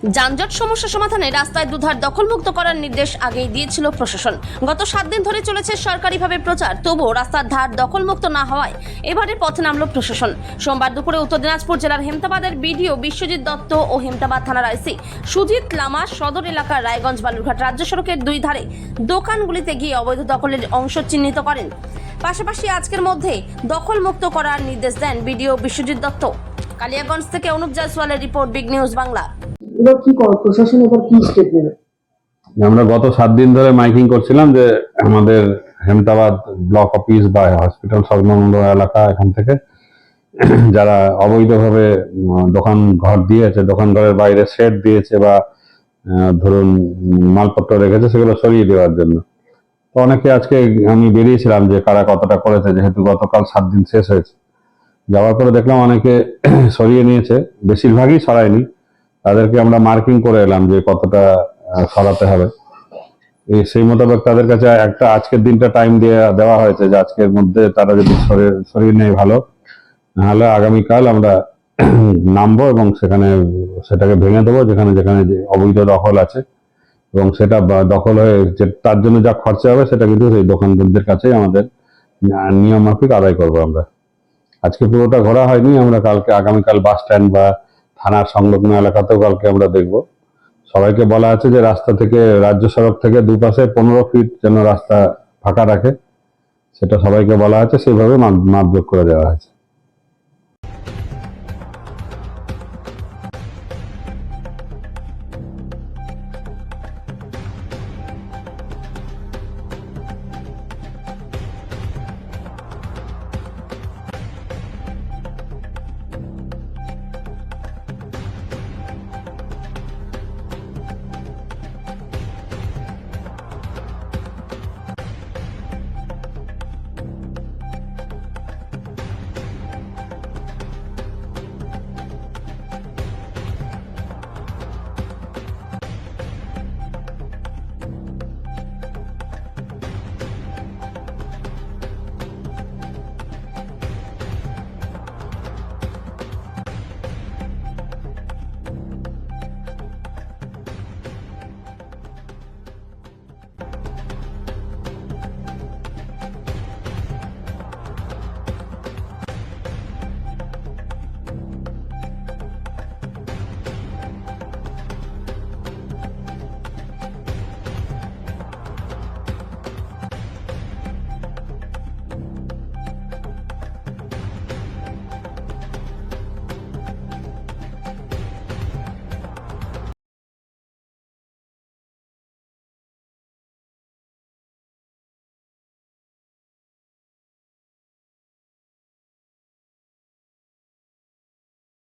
যানজট সমস্যা সমাধানে রাস্তায় দুধার দখলমুক্ত করার নির্দেশ আগেই দিয়েছিল প্রশাসন। গত 7 দিন ধরে চলেছে সরকারিভাবে প্রচার, তবুও রাস্তার ধার দখলমুক্ত না হওয়ায় এবারে পথে নামল প্রশাসন। সোমবার দুপুরে উত্তর দিনাজপুর জেলার হেমতাবাদের বিডিও বিশ্বজিৎ দত্ত ও হেমতাবাদ থানার আইসি সুজিত লামা সদর এলাকার রায়গঞ্জ বালুরঘাট রাজ্য সড়কের দুই ধারে দোকানগুলিতে গিয়ে অবৈধ দখলের অংশ চিহ্নিত করেন। পাশাপাশি আজকের মধ্যে দখলমুক্ত করার নির্দেশ দেন বিডিও বিশ্বজিৎ দত্ত। কালিয়াগঞ্জ থেকে অনুপ জয়সওয়ালের রিপোর্ট, বিগ নিউজ বাংলা। এবার কি প্রশাসন এবার কি স্টেপ নেবে? আমরা গত 7 দিন ধরে মাইকিং করছিলাম যে আমাদের হেমতাবাদ ব্লক অফিস বা হসপিটাল সংলগ্ন এলাকা, এখান থেকে যারা অবৈধভাবে দোকান ঘর দিয়েছে, দোকান ঘরের বাইরে শেড দিয়েছে বা ধরুন মালপত্র রেখেছে, সেগুলো সরিয়ে দেওয়ার জন্য। তো অনেকে আজকে আমি বেরিয়েছিলাম যে কারা কতটা করেছে, যেহেতু গতকাল 7 দিন শেষ হয়েছে। যাওয়ার পরে দেখলাম অনেকে সরিয়ে নিয়েছে, বেশিরভাগই সরায়নি। তাদেরকে আমরা মার্কিং করে এলাম যে কতটা সরাতে হবে। সেই মোতাবেক তাদের কাছে একটা আজকের দিনটা টাইম দেওয়া হয়েছে যে আজকের মধ্যে তারা যদি সরিয়ে নেয় ভালো, নাহলে আগামীকাল আমরা নামবো এবং সেটাকে ভেঙে দেবো যেখানে যেখানে যে অবৈধ দখল আছে, এবং সেটা দখল হয়ে যে তার জন্য যা খরচা হবে সেটা কিন্তু সেই দোকানদারদের কাছেই আমাদের নিয়ম মাফিক আদায় করবো। আমরা আজকে পুরোটা ঘোরা হয়নি, আমরা আগামীকাল বাস স্ট্যান্ড বা থানার সংলগ্ন এলাকাতেও কালকে আমরা দেখবো। সবাইকে বলা আছে যে রাস্তা থেকে, রাজ্য সড়ক থেকে দুপাশে 15 ফিট যেন রাস্তা ফাঁকা রাখে, সেটা সবাইকে বলা আছে, সেইভাবে মাপজোক করে দেওয়া হয়েছে।